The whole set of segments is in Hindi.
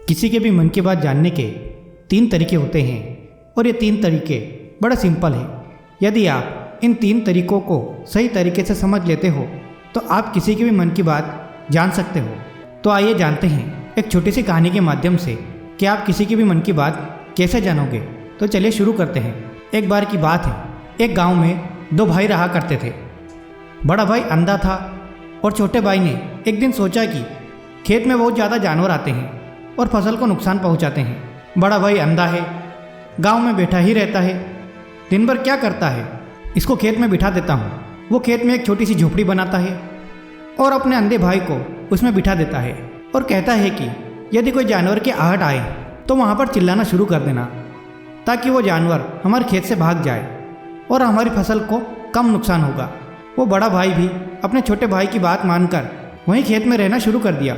किसी के भी मन की बात जानने के 3 तरीके होते हैं और ये 3 तरीके बड़ा सिंपल है। यदि आप इन 3 तरीकों को सही तरीके से समझ लेते हो तो आप किसी के भी मन की बात जान सकते हो। तो आइए जानते हैं एक छोटी सी कहानी के माध्यम से कि आप किसी की भी मन की बात कैसे जानोगे। तो चलिए शुरू करते हैं। एक बार की बात है, एक गांव में 2 भाई रहा करते थे। बड़ा भाई अंधा था और छोटे भाई ने एक दिन सोचा कि खेत में बहुत ज़्यादा जानवर आते हैं और फसल को नुकसान पहुंचाते हैं। बड़ा भाई अंधा है, गांव में बैठा ही रहता है, दिन भर क्या करता है, इसको खेत में बिठा देता हूँ। वो खेत में एक छोटी सी झोपड़ी बनाता है और अपने अंधे भाई को उसमें बिठा देता है और कहता है कि यदि कोई जानवर की आहट आए तो वहाँ पर चिल्लाना शुरू कर देना ताकि वो जानवर हमारे खेत से भाग जाए और हमारी फसल को कम नुकसान होगा। वो बड़ा भाई भी अपने छोटे भाई की बात मानकर वहीं खेत में रहना शुरू कर दिया।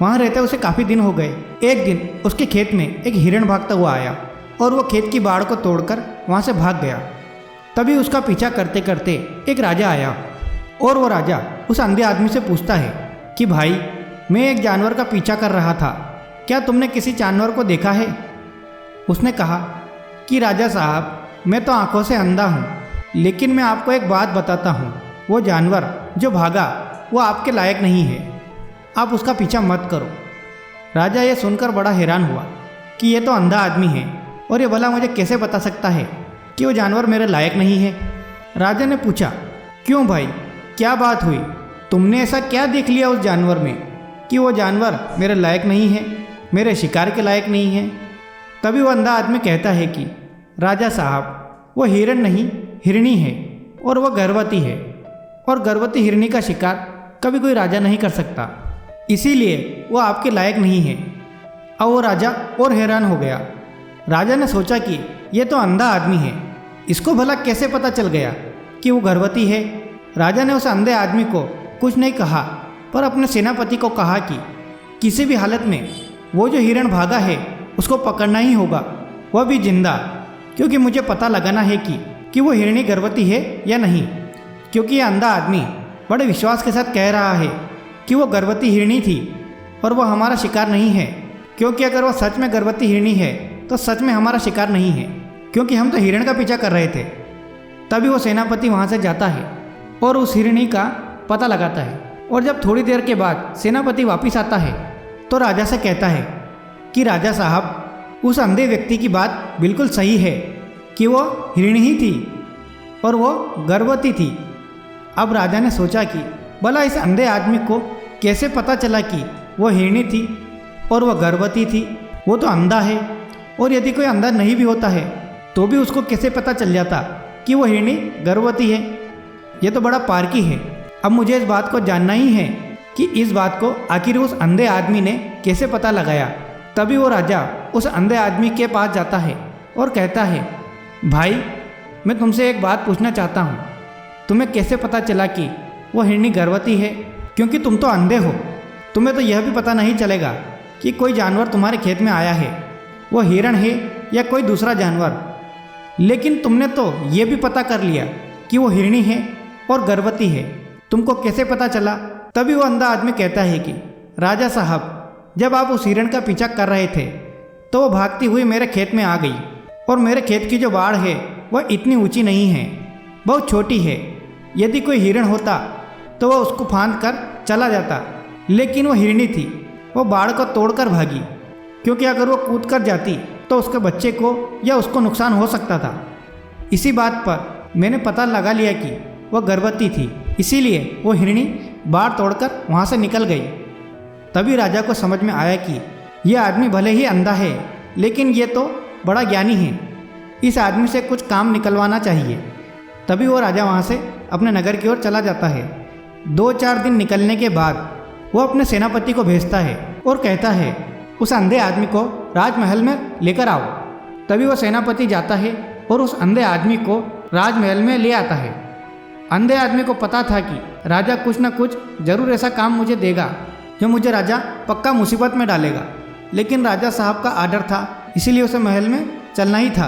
वहाँ रहते उसे काफ़ी दिन हो गए। एक दिन उसके खेत में एक हिरण भागता हुआ आया और वो खेत की बाड़ को तोड़कर वहाँ से भाग गया। तभी उसका पीछा करते करते एक राजा आया और वो राजा उस अंधे आदमी से पूछता है कि भाई, मैं एक जानवर का पीछा कर रहा था, क्या तुमने किसी जानवर को देखा है? उसने कहा कि राजा साहब, मैं तो आंखों से अंधा हूँ, लेकिन मैं आपको एक बात बताता हूँ, वो जानवर जो भागा वो आपके लायक नहीं है, आप उसका पीछा मत करो। राजा ये सुनकर बड़ा हैरान हुआ कि ये तो अंधा आदमी है और ये भला मुझे कैसे बता सकता है कि वो जानवर मेरे लायक नहीं है। राजा ने पूछा, क्यों भाई, क्या बात हुई? तुमने ऐसा क्या देख लिया उस जानवर में कि वो जानवर मेरे लायक नहीं है, मेरे शिकार के लायक नहीं है? तभी वो अंधा आदमी कहता है कि राजा साहब, वो हिरण नहीं, हिरनी है और वह गर्भवती है और गर्भवती हिरनी का शिकार कभी कोई राजा नहीं कर सकता, इसीलिए वो आपके लायक नहीं है। अब वो राजा और हैरान हो गया। राजा ने सोचा कि ये तो अंधा आदमी है, इसको भला कैसे पता चल गया कि वो गर्भवती है। राजा ने उस अंधे आदमी को कुछ नहीं कहा, पर अपने सेनापति को कहा कि किसी भी हालत में वो जो हिरण भागा है उसको पकड़ना ही होगा, वह भी जिंदा, क्योंकि मुझे पता लगाना है कि वो हिरणी गर्भवती है या नहीं। क्योंकि यह अंधा आदमी बड़े विश्वास के साथ कह रहा है कि वो गर्भवती हिरणी थी और वह हमारा शिकार नहीं है, क्योंकि अगर वह सच में गर्भवती हिरणी है तो सच में हमारा शिकार नहीं है, क्योंकि हम तो हिरण का पीछा कर रहे थे। तभी वो सेनापति वहाँ से जाता है और उस हिरणी का पता लगाता है। और जब थोड़ी देर के बाद सेनापति वापस आता है तो राजा से कहता है कि राजा साहब, उस अंधे व्यक्ति की बात बिल्कुल सही है कि वो हिरणी ही थी और वो गर्भवती थी। अब राजा ने सोचा कि भला इस अंधे आदमी को कैसे पता चला कि वो हिरणी थी और वह गर्भवती थी? वो तो अंधा है, और यदि कोई अंधा नहीं भी होता है तो भी उसको कैसे पता चल जाता कि वो हिरणी गर्भवती है? ये तो बड़ा पारकी है। अब मुझे इस बात को जानना ही है कि इस बात को आखिर उस अंधे आदमी ने कैसे पता लगाया। तभी वो राजा उस अंधे आदमी के पास जाता है और कहता है, भाई, मैं तुमसे एक बात पूछना चाहता हूँ, तुम्हें कैसे पता चला कि वो हिरणी गर्भवती है? क्योंकि तुम तो अंधे हो, तुम्हें तो यह भी पता नहीं चलेगा कि कोई जानवर तुम्हारे खेत में आया है, वो हिरण है या कोई दूसरा जानवर, लेकिन तुमने तो ये भी पता कर लिया कि वो हिरणी है और गर्भवती है, तुमको कैसे पता चला? तभी वो अंधा आदमी कहता है कि राजा साहब, जब आप उस हिरण का पीछा कर रहे थे तो वो भागती हुई मेरे खेत में आ गई और मेरे खेत की जो बाड़ है वह इतनी ऊंची नहीं है, बहुत छोटी है। यदि कोई हिरण होता तो वह उसको फांद कर चला जाता, लेकिन वो हिरणी थी, वो बाड़ को तोड़कर भागी, क्योंकि अगर वो कूद कर जाती तो उसके बच्चे को या उसको नुकसान हो सकता था। इसी बात पर मैंने पता लगा लिया कि वह गर्भवती थी, इसीलिए वो हिरणी बाड़ तोड़कर वहाँ से निकल गई। तभी राजा को समझ में आया कि यह आदमी भले ही अंधा है, लेकिन ये तो बड़ा ज्ञानी है, इस आदमी से कुछ काम निकलवाना चाहिए। तभी वो राजा वहाँ से अपने नगर की ओर चला जाता है। 2-4 दिन निकलने के बाद वो अपने सेनापति को भेजता है और कहता है, उस अंधे आदमी को राजमहल में लेकर आओ। तभी वो सेनापति जाता है और उस अंधे आदमी को राजमहल में ले आता है। अंधे आदमी को पता था कि राजा कुछ न कुछ जरूर ऐसा काम मुझे देगा जो मुझे राजा पक्का मुसीबत में डालेगा, लेकिन राजा साहब का आर्डर था, इसीलिए उसे महल में चलना ही था।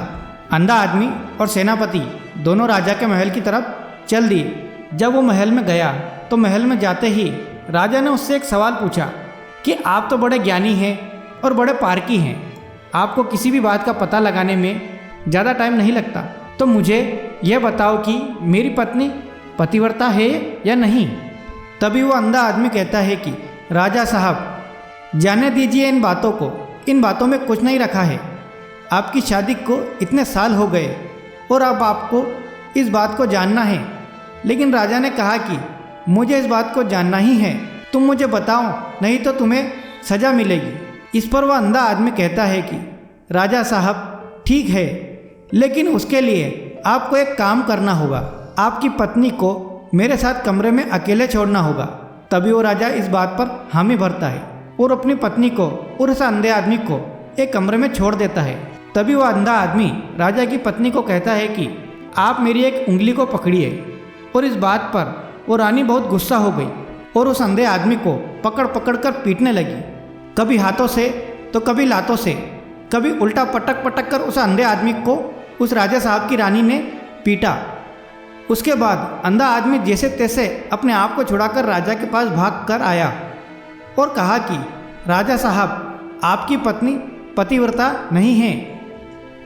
अंधा आदमी और सेनापति दोनों राजा के महल की तरफ चल दिए। जब वो महल में गया तो महल में जाते ही राजा ने उससे एक सवाल पूछा कि आप तो बड़े ज्ञानी हैं और बड़े पारकी हैं। आपको किसी भी बात का पता लगाने में ज़्यादा टाइम नहीं लगता। तो मुझे यह बताओ कि मेरी पत्नी पतिव्रता है या नहीं। तभी वो अंधा आदमी कहता है कि राजा साहब जाने दीजिए इन बातों को, इन बातों में कुछ नहीं रखा है। आपकी शादी को इतने साल हो गए और अब आपको इस बात को जानना है। लेकिन राजा ने कहा कि मुझे इस बात को जानना ही है, तुम मुझे बताओ, नहीं तो तुम्हें सज़ा मिलेगी। इस पर वह अंधा आदमी कहता है कि राजा साहब ठीक है, लेकिन उसके लिए आपको एक काम करना होगा। आपकी पत्नी को मेरे साथ कमरे में अकेले छोड़ना होगा। तभी वो राजा इस बात पर हामी भरता है और अपनी पत्नी को और उस अंधे आदमी को एक कमरे में छोड़ देता है। तभी वह अंधा आदमी राजा की पत्नी को कहता है कि आप मेरी एक उंगली को पकड़िए। और इस बात पर वो रानी बहुत गुस्सा हो गई और उस अंधे आदमी को पकड़ पकड़ कर पीटने लगी, कभी हाथों से तो कभी लातों से, कभी उल्टा पटक पटक कर उस अंधे आदमी को उस राजा साहब की रानी ने पीटा। उसके बाद अंधा आदमी जैसे तैसे अपने आप को छुड़ाकर राजा के पास भाग कर आया और कहा कि राजा साहब आपकी पत्नी पतिव्रता नहीं है।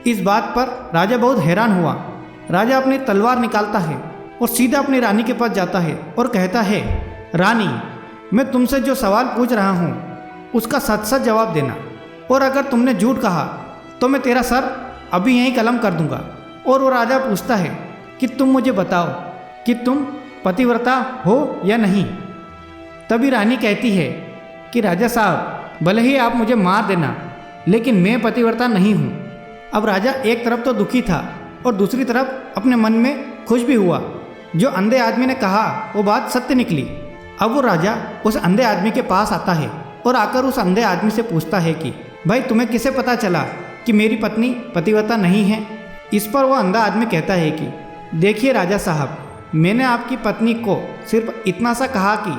इस बात पर राजा बहुत हैरान हुआ। राजा अपनी तलवार निकालता है और सीधा अपनी रानी के पास जाता है और कहता है, रानी मैं तुमसे जो सवाल पूछ रहा हूँ उसका सच सच जवाब देना, और अगर तुमने झूठ कहा तो मैं तेरा सर अभी यहीं कलम कर दूंगा। और वो राजा पूछता है कि तुम मुझे बताओ कि तुम पतिव्रता हो या नहीं। तभी रानी कहती है कि राजा साहब भले ही आप मुझे मार देना, लेकिन मैं पतिव्रता नहीं हूँ। अब राजा एक तरफ तो दुखी था और दूसरी तरफ अपने मन में खुश भी हुआ। जो अंधे आदमी ने कहा वो बात सत्य निकली। अब वो राजा उस अंधे आदमी के पास आता है और आकर उस अंधे आदमी से पूछता है कि भाई तुम्हें किसे पता चला कि मेरी पत्नी पतिव्रता नहीं है। इस पर वो अंधा आदमी कहता है कि देखिए राजा साहब, मैंने आपकी पत्नी को सिर्फ इतना सा कहा कि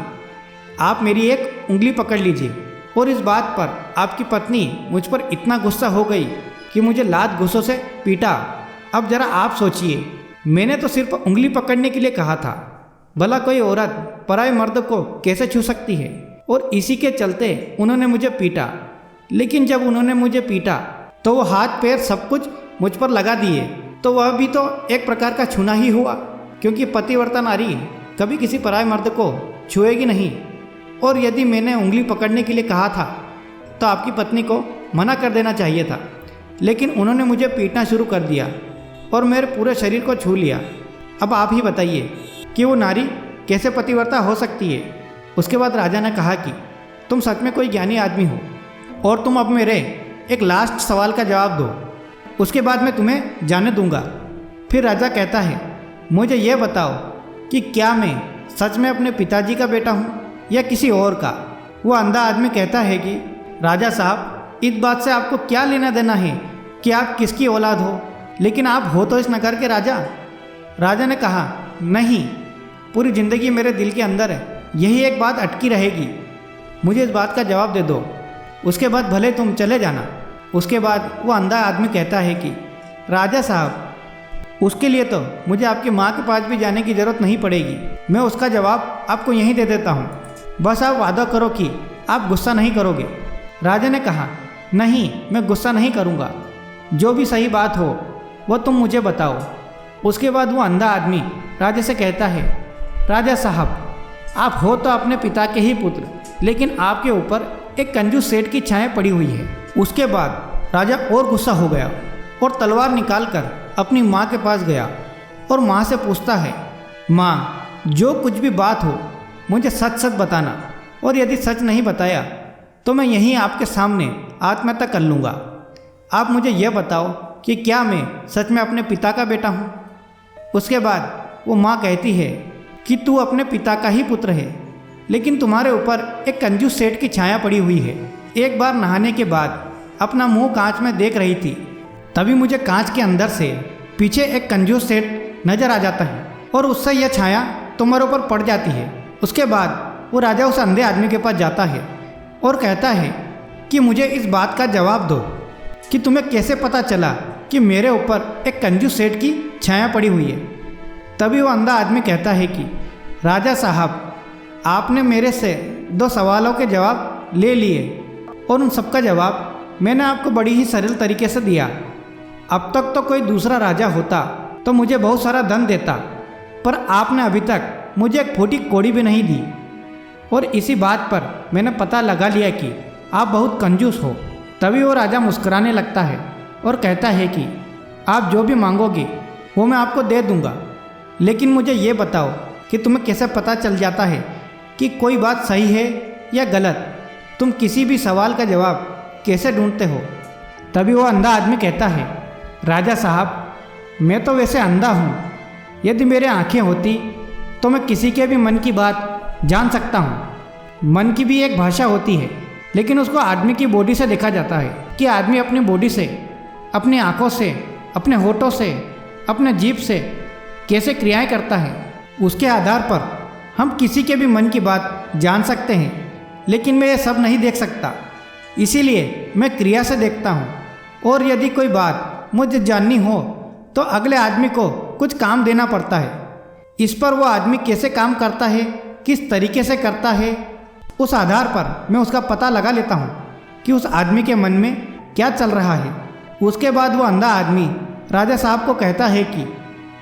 आप मेरी एक उंगली पकड़ लीजिए, और इस बात पर आपकी पत्नी मुझ पर इतना गुस्सा हो गई कि मुझे लात घूंसों से पीटा। अब जरा आप सोचिए, मैंने तो सिर्फ उंगली पकड़ने के लिए कहा था, भला कोई औरत पराये मर्द को कैसे छू सकती है। और इसी के चलते उन्होंने मुझे पीटा। लेकिन जब उन्होंने मुझे पीटा तो वो हाथ पैर सब कुछ मुझ पर लगा दिए, तो वह भी तो एक प्रकार का छूना ही हुआ, क्योंकि पतिव्रता नारी कभी किसी पराये मर्द को छुएगी नहीं। और यदि मैंने उंगली पकड़ने के लिए कहा था तो आपकी पत्नी को मना कर देना चाहिए था, लेकिन उन्होंने मुझे पीटना शुरू कर दिया और मेरे पूरे शरीर को छू लिया। अब आप ही बताइए कि वो नारी कैसे पतिव्रता हो सकती है। उसके बाद राजा ने कहा कि तुम सच में कोई ज्ञानी आदमी हो और तुम अब मेरे एक लास्ट सवाल का जवाब दो, उसके बाद मैं तुम्हें जाने दूंगा। फिर राजा कहता है, मुझे यह बताओ कि क्या मैं सच में अपने पिताजी का बेटा हूँ या किसी और का। वो अंधा आदमी कहता है कि राजा साहब, इस बात से आपको क्या लेना देना है कि आप किसकी औलाद हो, लेकिन आप हो तो इस नगर के राजा। राजा ने कहा, नहीं, पूरी ज़िंदगी मेरे दिल के अंदर है, यही एक बात अटकी रहेगी, मुझे इस बात का जवाब दे दो, उसके बाद भले तुम चले जाना। उसके बाद वो अंधा आदमी कहता है कि राजा साहब, उसके लिए तो मुझे आपकी माँ के पास भी जाने की ज़रूरत नहीं पड़ेगी, मैं उसका जवाब आपको यहीं दे देता हूँ, बस आप वादा करो कि आप गुस्सा नहीं करोगे। राजा ने कहा, नहीं, मैं गुस्सा नहीं करूँगा, जो भी सही बात हो वह तुम मुझे बताओ। उसके बाद वो अंधा आदमी राजा से कहता है, राजा साहब, आप हो तो अपने पिता के ही पुत्र, लेकिन आपके ऊपर एक कंजूस सेठ की छाया पड़ी हुई है। उसके बाद राजा और गुस्सा हो गया और तलवार निकालकर अपनी माँ के पास गया और माँ से पूछता है, माँ, जो कुछ भी बात हो मुझे सच सच बताना, और यदि सच नहीं बताया तो मैं यहीं आपके सामने आत्महत्या कर लूँगा। आप मुझे यह बताओ कि क्या मैं सच में अपने पिता का बेटा हूँ। उसके बाद वो माँ कहती है कि तू अपने पिता का ही पुत्र है, लेकिन तुम्हारे ऊपर एक कंजूस सेठ की छाया पड़ी हुई है। एक बार नहाने के बाद अपना मुंह कांच में देख रही थी, तभी मुझे कांच के अंदर से पीछे एक कंजूस सेठ नजर आ जाता है और उससे यह छाया तुम्हारे ऊपर पड़ जाती है। उसके बाद वो राजा उस अंधे आदमी के पास जाता है और कहता है कि मुझे इस बात का जवाब दो कि तुम्हें कैसे पता चला कि मेरे ऊपर एक कंजूस सेठ की छाया पड़ी हुई है। तभी वो अंधा आदमी कहता है कि राजा साहब, आपने मेरे से 2 सवालों के जवाब ले लिए और उन सबका जवाब मैंने आपको बड़ी ही सरल तरीके से दिया। अब तक तो कोई दूसरा राजा होता तो मुझे बहुत सारा धन देता, पर आपने अभी तक मुझे एक फूटी कौड़ी भी नहीं दी। और इसी बात पर मैंने पता लगा लिया कि आप बहुत कंजूस हो। तभी वो राजा मुस्कुराने लगता है और कहता है कि आप जो भी मांगोगे वो मैं आपको दे दूंगा, लेकिन मुझे ये बताओ कि तुम्हें कैसे पता चल जाता है कि कोई बात सही है या गलत? तुम किसी भी सवाल का जवाब कैसे ढूंढते हो? तभी वो अंधा आदमी कहता है, राजा साहब, मैं तो वैसे अंधा हूँ। यदि मेरे आँखें होती तो मैं किसी के भी मन की बात जान सकता हूँ। मन की भी एक भाषा होती है, लेकिन उसको आदमी की बॉडी से देखा जाता है कि आदमी अपनी बॉडी से, अपनी आँखों से, अपने होठों से, अपने जीभ से कैसे क्रियाएं करता है। उसके आधार पर हम किसी के भी मन की बात जान सकते हैं, लेकिन मैं ये सब नहीं देख सकता, इसीलिए मैं क्रिया से देखता हूँ। और यदि कोई बात मुझे जाननी हो तो अगले आदमी को कुछ काम देना पड़ता है। इस पर वो आदमी कैसे काम करता है, किस तरीके से करता है, उस आधार पर मैं उसका पता लगा लेता हूँ कि उस आदमी के मन में क्या चल रहा है। उसके बाद वो अंधा आदमी राजा साहब को कहता है कि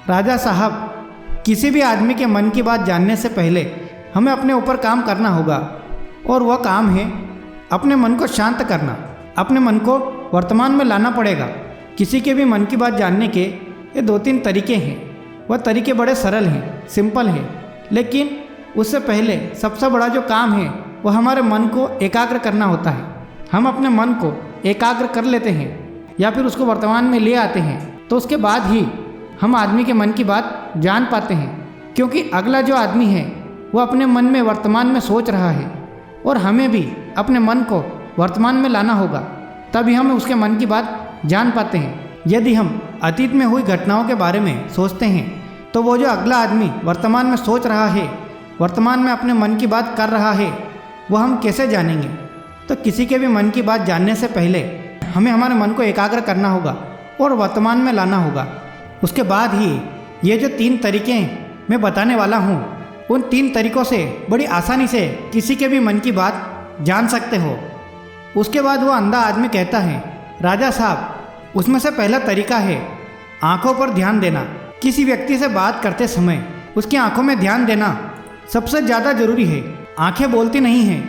राजा साहब, किसी भी आदमी के मन की बात जानने से पहले हमें अपने ऊपर काम करना होगा, और वह काम है अपने मन को शांत करना। अपने मन को वर्तमान में लाना पड़ेगा। किसी के भी मन की बात जानने के ये 2-3 तरीके हैं। वह तरीके बड़े सरल हैं, सिंपल हैं, लेकिन उससे पहले सबसे बड़ा जो काम है वह हमारे मन को एकाग्र करना होता है। हम अपने मन को एकाग्र कर लेते हैं या फिर उसको वर्तमान में ले आते हैं, तो उसके बाद ही हम आदमी के मन की बात जान पाते हैं। क्योंकि अगला जो आदमी है वो अपने मन में वर्तमान में सोच रहा है, और हमें भी अपने मन को वर्तमान में लाना होगा, तभी हम उसके मन की बात जान पाते हैं। यदि हम अतीत में हुई घटनाओं के बारे में सोचते हैं तो वो जो अगला आदमी वर्तमान में सोच रहा है, वर्तमान में अपने मन की बात कर रहा है, वो हम कैसे जानेंगे? तो किसी के भी मन की बात जानने से पहले हमें हमारे मन को एकाग्र करना होगा और वर्तमान में लाना होगा। उसके बाद ही ये जो 3 तरीके मैं बताने वाला हूँ, उन 3 तरीक़ों से बड़ी आसानी से किसी के भी मन की बात जान सकते हो। उसके बाद वो अंधा आदमी कहता है, राजा साहब, उसमें से पहला तरीका है आँखों पर ध्यान देना। किसी व्यक्ति से बात करते समय उसकी आँखों में ध्यान देना सबसे ज़्यादा ज़रूरी है। आँखें बोलती नहीं हैं,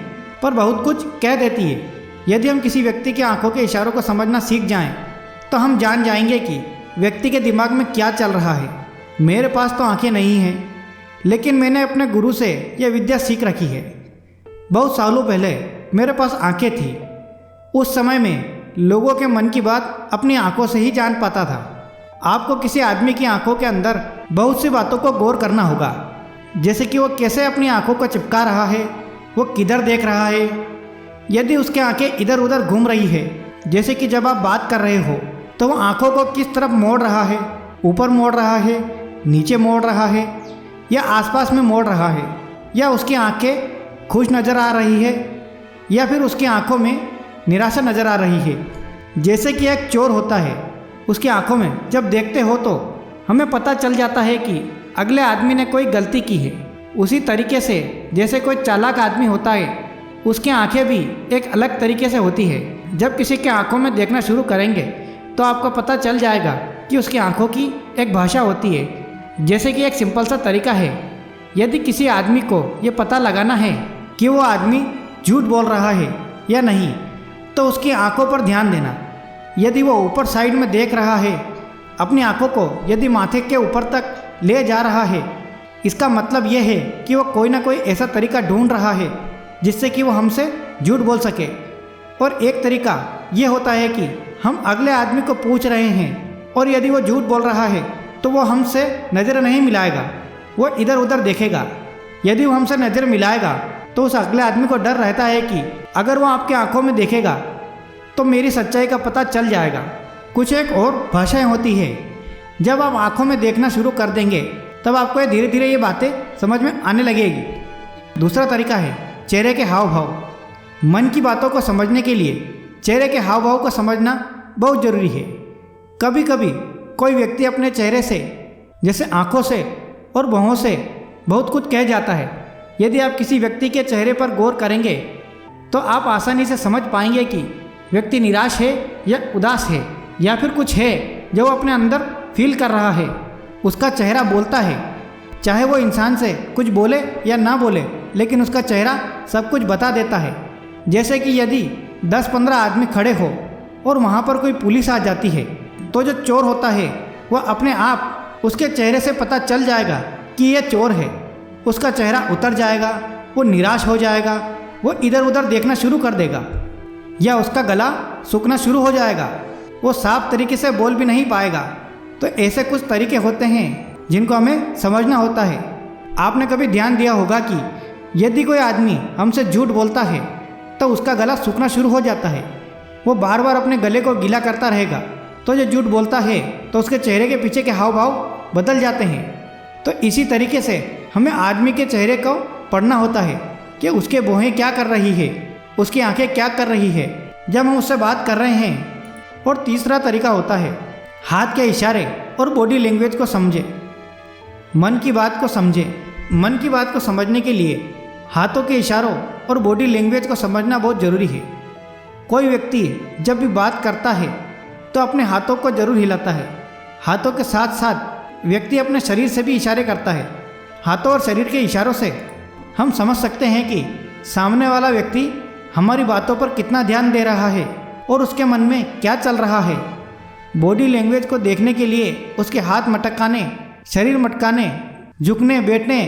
पर बहुत कुछ कह देती है। यदि हम किसी व्यक्ति के आँखों के इशारों को समझना सीख जाएं, तो हम जान जाएंगे कि व्यक्ति के दिमाग में क्या चल रहा है। मेरे पास तो आँखें नहीं हैं, लेकिन मैंने अपने गुरु से यह विद्या सीख रखी है। बहुत सालों पहले मेरे पास आँखें थी। उस समय में लोगों के मन की बात अपनी आँखों से ही जान पाता था। आपको किसी आदमी की आँखों के अंदर बहुत सी बातों को गौर करना होगा, जैसे कि वो कैसे अपनी आँखों को चिपका रहा है, वो किधर देख रहा है। यदि उसकी आँखें इधर उधर घूम रही है, जैसे कि जब आप बात कर रहे हो, तो वो आँखों को किस तरफ मोड़ रहा है, ऊपर मोड़ रहा है, नीचे मोड़ रहा है, या आसपास में मोड़ रहा है, या उसकी आँखें खुश नज़र आ रही है, या फिर उसकी आँखों में निराशा नज़र आ रही है। जैसे कि एक चोर होता है, उसकी आँखों में जब देखते हो तो हमें पता चल जाता है कि अगले आदमी ने कोई गलती की है। उसी तरीके से जैसे कोई चालाक आदमी होता है, उसकी आँखें भी एक अलग तरीके से होती है। जब किसी के आँखों में देखना शुरू करेंगे तो आपको पता चल जाएगा कि उसकी आँखों की एक भाषा होती है। जैसे कि एक सिंपल सा तरीका है, यदि किसी आदमी को ये पता लगाना है कि वो आदमी झूठ बोल रहा है या नहीं, तो उसकी आंखों पर ध्यान देना। यदि वो ऊपर साइड में देख रहा है, अपनी आंखों को यदि माथे के ऊपर तक ले जा रहा है, इसका मतलब यह है कि वो कोई ना कोई ऐसा तरीका ढूंढ रहा है जिससे कि वो हमसे झूठ बोल सके। और एक तरीका ये होता है कि हम अगले आदमी को पूछ रहे हैं, और यदि वो झूठ बोल रहा है तो वो हमसे नज़र नहीं मिलाएगा, वो इधर उधर देखेगा। यदि वो हमसे नज़र मिलाएगा तो उस अगले आदमी को डर रहता है कि अगर वो आपकी आंखों में देखेगा तो मेरी सच्चाई का पता चल जाएगा। कुछ एक और भाषाएं होती है। जब आप आंखों में देखना शुरू कर देंगे तब आपको धीरे धीरे ये बातें समझ में आने लगेगी। दूसरा तरीका है चेहरे के हाव भाव। मन की बातों को समझने के लिए चेहरे के हाव भाव को समझना बहुत ज़रूरी है। कभी कभी कोई व्यक्ति अपने चेहरे से, जैसे आँखों से और भौहों से बहुत कुछ कह जाता है। यदि आप किसी व्यक्ति के चेहरे पर गौर करेंगे तो आप आसानी से समझ पाएंगे कि व्यक्ति निराश है या उदास है या फिर कुछ है जो वो अपने अंदर फील कर रहा है, उसका चेहरा बोलता है। चाहे वो इंसान से कुछ बोले या ना बोले, लेकिन उसका चेहरा सब कुछ बता देता है। जैसे कि यदि 10-15 आदमी खड़े हो और वहाँ पर कोई पुलिस आ जाती है, तो जो चोर होता है वह अपने आप उसके चेहरे से पता चल जाएगा कि यह चोर है। उसका चेहरा उतर जाएगा, वो निराश हो जाएगा, वो इधर उधर देखना शुरू कर देगा या उसका गला सूखना शुरू हो जाएगा, वो साफ तरीके से बोल भी नहीं पाएगा। तो ऐसे कुछ तरीके होते हैं जिनको हमें समझना होता है। आपने कभी ध्यान दिया होगा कि यदि कोई आदमी हमसे झूठ बोलता है तो उसका गला सूखना शुरू हो जाता है, वो बार बार अपने गले को गीला करता रहेगा। तो जो झूठ बोलता है तो उसके चेहरे के पीछे के हाव भाव बदल जाते हैं। तो इसी तरीके से हमें आदमी के चेहरे को पढ़ना होता है कि उसके भौहें क्या कर रही है, उसकी आंखें क्या कर रही है जब हम उससे बात कर रहे हैं। और तीसरा तरीका होता है हाथ के इशारे और बॉडी लैंग्वेज को समझे, मन की बात को समझे। मन की बात को समझने के लिए हाथों के इशारों और बॉडी लैंग्वेज को समझना बहुत ज़रूरी है। कोई व्यक्ति जब भी बात करता है तो अपने हाथों को जरूर हिलाता है। हाथों के साथ साथ व्यक्ति अपने शरीर से भी इशारे करता है। हाथों और शरीर के इशारों से हम समझ सकते हैं कि सामने वाला व्यक्ति हमारी बातों पर कितना ध्यान दे रहा है और उसके मन में क्या चल रहा है। बॉडी लैंग्वेज को देखने के लिए उसके हाथ मटकाने, शरीर मटकाने, झुकने, बैठने,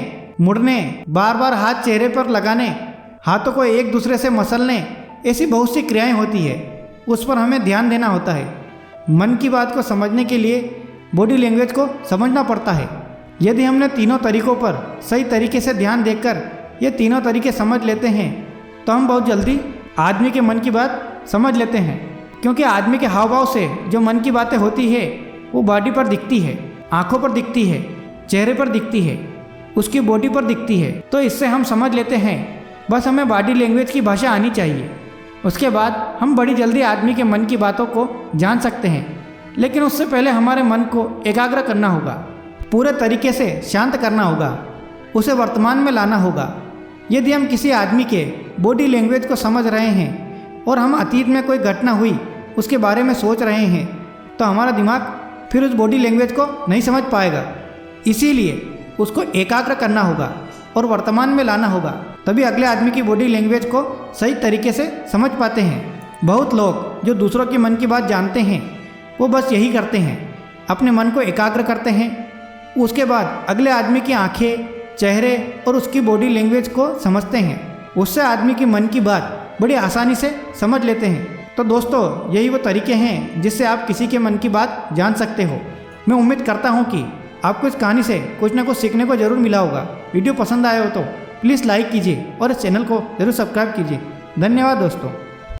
मुड़ने, बार बार हाथ चेहरे पर लगाने, हाथों को एक दूसरे से मसलने, ऐसी बहुत सी क्रियाएं होती है, उस पर हमें ध्यान देना होता है। मन की बात को समझने के लिए बॉडी लैंग्वेज को समझना पड़ता है। यदि हमने तीनों तरीकों पर सही तरीके से ध्यान देकर ये तीनों तरीके समझ लेते हैं तो हम बहुत जल्दी आदमी के मन की बात समझ लेते हैं। क्योंकि आदमी के हाव भाव से जो मन की बातें होती है वो बॉडी पर दिखती है, आँखों पर दिखती है, चेहरे पर दिखती है, उसकी बॉडी पर दिखती है। तो इससे हम समझ लेते हैं। बस हमें बॉडी लैंग्वेज की भाषा आनी चाहिए, उसके बाद हम बड़ी जल्दी आदमी के मन की बातों को जान सकते हैं। लेकिन उससे पहले हमारे मन को एकाग्र करना होगा, पूरे तरीके से शांत करना होगा, उसे वर्तमान में लाना होगा। यदि हम किसी आदमी के बॉडी लैंग्वेज को समझ रहे हैं और हम अतीत में कोई घटना हुई उसके बारे में सोच रहे हैं तो हमारा दिमाग फिर उस बॉडी लैंग्वेज को नहीं समझ पाएगा। इसीलिए उसको एकाग्र करना होगा और वर्तमान में लाना होगा, तभी अगले आदमी की बॉडी लैंग्वेज को सही तरीके से समझ पाते हैं। बहुत लोग जो दूसरों के मन की बात जानते हैं वो बस यही करते हैं, अपने मन को एकाग्र करते हैं, उसके बाद अगले आदमी की आंखें, चेहरे और उसकी बॉडी लैंग्वेज को समझते हैं। उससे आदमी की मन की बात बड़ी आसानी से समझ लेते हैं। तो दोस्तों, यही वो तरीके हैं जिससे आप किसी के मन की बात जान सकते हो। मैं उम्मीद करता हूँ कि आपको इस कहानी से कुछ ना कुछ सीखने को जरूर मिला होगा। वीडियो पसंद आया हो तो प्लीज़ लाइक कीजिए और इस चैनल को जरूर सब्सक्राइब कीजिए। धन्यवाद दोस्तों।